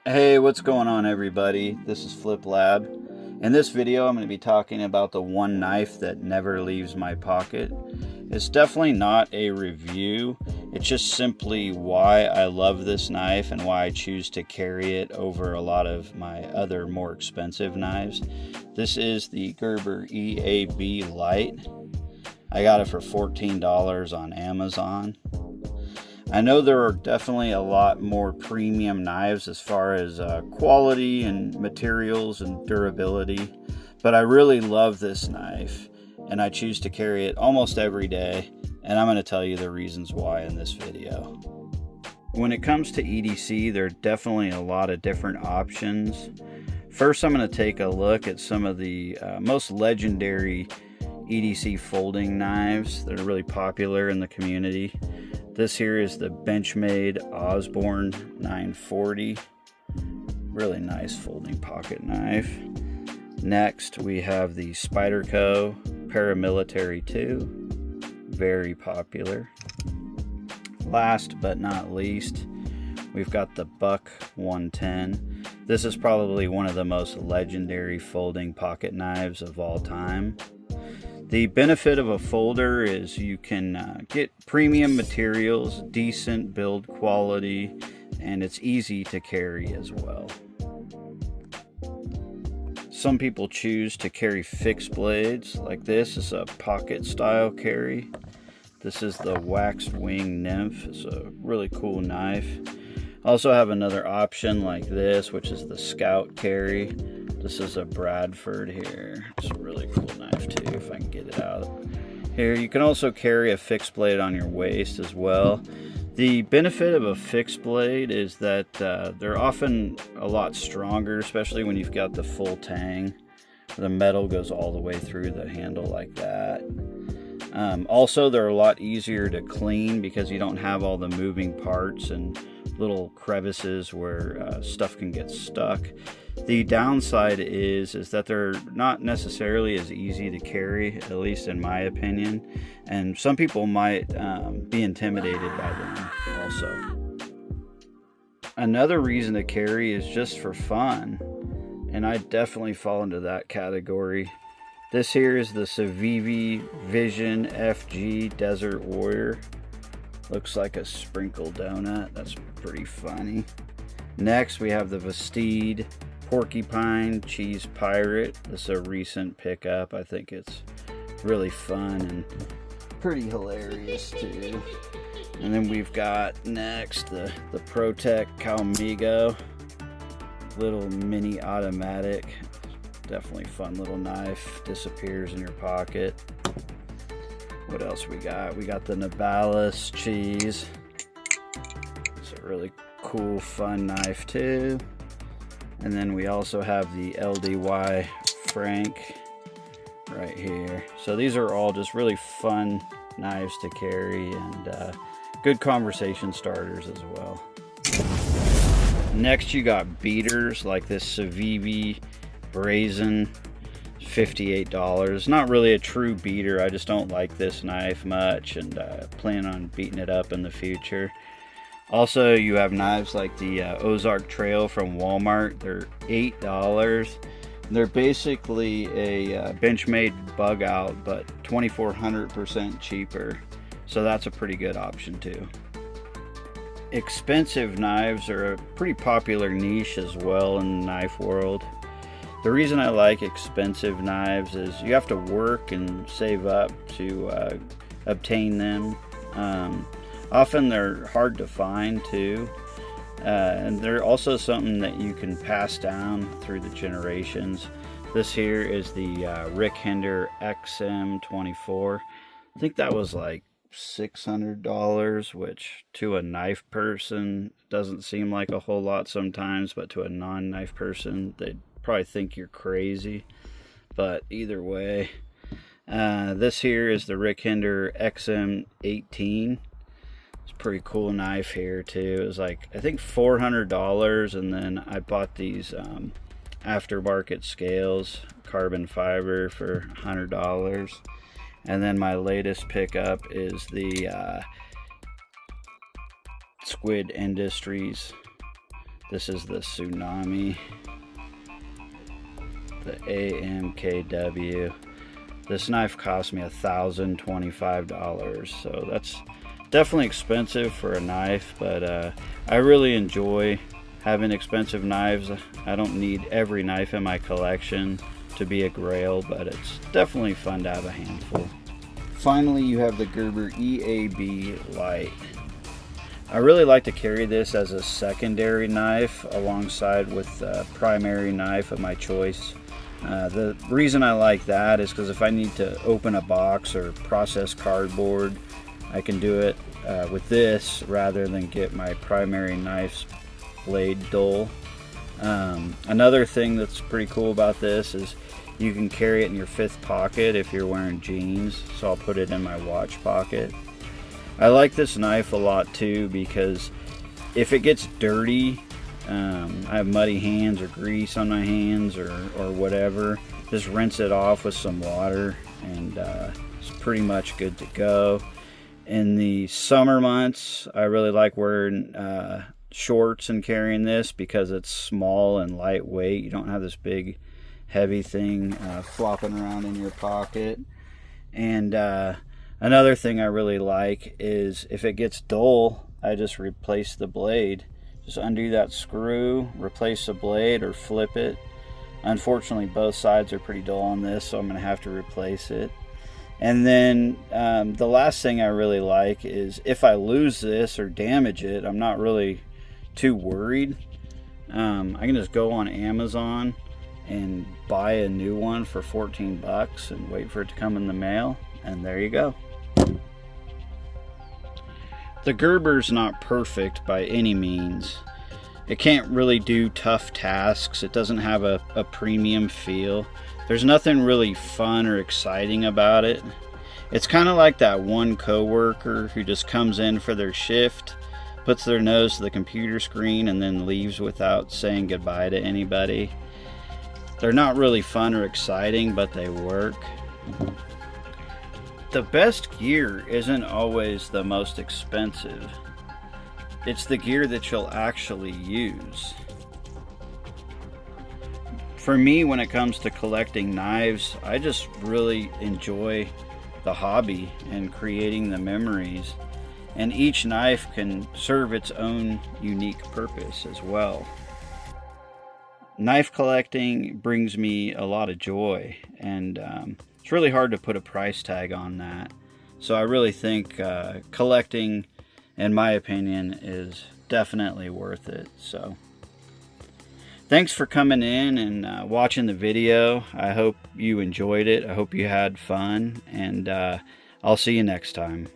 Hey, what's going on, everybody? This is Flip Lab. In this video, I'm going to be talking about the one knife that never leaves my pocket. It's definitely not a review. It's just simply why I love this knife and why I choose to carry it over a lot of my other more expensive knives. This is the Gerber EAB Lite. I got it for $14 on Amazon. I know there are definitely a lot more premium knives as far as quality and materials and durability, but I really love this knife and I choose to carry it almost every day, and I'm going to tell you the reasons why in this video. When it comes to EDC, there are definitely a lot of different options. First, I'm going to take a look at some of the most legendary EDC folding knives that are really popular in the community. This here is the Benchmade Osborne 940. Really nice folding pocket knife. Next, we have the Spyderco Paramilitary 2. Very popular. Last but not least, we've got the Buck 110. This is probably one of the most legendary folding pocket knives of all time. The benefit of a folder is you can get premium materials, decent build quality, and it's easy to carry as well. Some people choose to carry fixed blades like this. It's a pocket style carry. This is the Waxed Wing Nymph. It's a really cool knife. I also have another option like this, which is the Scout carry. This is a Bradford here. It's a really cool knife too, if I can get it out. Here, you can also carry a fixed blade on your waist as well. The benefit of a fixed blade is that they're often a lot stronger, especially when you've got the full tang. The metal goes all the way through the handle like that. Also, they're a lot easier to clean because you don't have all the moving parts and little crevices where stuff can get stuck. The downside is that they're not necessarily as easy to carry, at least in my opinion, and some people might be intimidated by them also. Another reason to carry is just for fun, and I definitely fall into that category. This here is the Civivi Vision FG Desert Warrior. Looks like a sprinkle donut. That's pretty funny. Next, we have the Vestide Porcupine Cheese Pirate. This is a recent pickup. I think it's really fun and pretty hilarious too. And then we've got next the ProTech Calmigo. Little mini automatic. Definitely fun little knife. Disappears in your pocket. What else we got? We got the Nibalis cheese. It's a really cool, fun knife too. And then we also have the LDY Frank right here. So these are all just really fun knives to carry and good conversation starters as well. Next, you got beaters like this Civivi Brazen. $58. Not really a true beater. I just don't like this knife much and plan on beating it up in the future. Also, you have knives like the Ozark Trail from Walmart. They're $8. They're basically a Benchmade bug out, but 2,400% cheaper. So that's a pretty good option too. Expensive knives are a pretty popular niche as well in the knife world. The reason I like expensive knives is you have to work and save up to obtain them. Often they're hard to find too. And they're also something that you can pass down through the generations. This here is the Rick Hender XM24. I think that was like $600, which to a knife person doesn't seem like a whole lot sometimes, but to a non-knife person, they'd probably think you're crazy. But either way, this here is the Rick Hender XM18. It's a pretty cool knife here too. It was like, I think $400, and then I bought these aftermarket scales, carbon fiber, for $100. And then my latest pickup is the Squid Industries This is the Tsunami, the AMKW. This knife cost me $1,025, so that's definitely expensive for a knife, but I really enjoy having expensive knives. I don't need every knife in my collection to be a grail, but it's definitely fun to have a handful. Finally, you have the Gerber EAB Light. I really like to carry this as a secondary knife alongside with a primary knife of my choice. The reason I like that is because if I need to open a box or process cardboard, I can do it with this rather than get my primary knife's blade dull. Another thing that's pretty cool about this is you can carry it in your fifth pocket if you're wearing jeans, so I'll put it in my watch pocket. I like this knife a lot too because if it gets dirty, I have muddy hands or grease on my hands or whatever, just rinse it off with some water and it's pretty much good to go. In the summer months, I really like wearing shorts and carrying this because it's small and lightweight. You don't have this big heavy thing flopping around in your pocket. And another thing I really like is if it gets dull, I just replace the blade. Just undo that screw, replace the blade, or flip it. Unfortunately, both sides are pretty dull on this, so I'm going to have to replace it. And then the last thing I really like is if I lose this or damage it, I'm not really too worried. I can just go on Amazon and buy a new one for 14 bucks and wait for it to come in the mail, and there you go. The Gerber's not perfect by any means. It can't really do tough tasks. It doesn't have a premium feel. There's nothing really fun or exciting about it. It's kind of like that one coworker who just comes in for their shift, puts their nose to the computer screen, and then leaves without saying goodbye to anybody. They're not really fun or exciting, but they work. The best gear isn't always the most expensive. It's the gear that you'll actually use. For me, when it comes to collecting knives, I just really enjoy the hobby and creating the memories. And each knife can serve its own unique purpose as well. Knife collecting brings me a lot of joy, and it's really hard to put a price tag on that. So I really think collecting, in my opinion, is definitely worth it. So thanks for coming in and watching the video. I hope you enjoyed it. I hope you had fun, and I'll see you next time.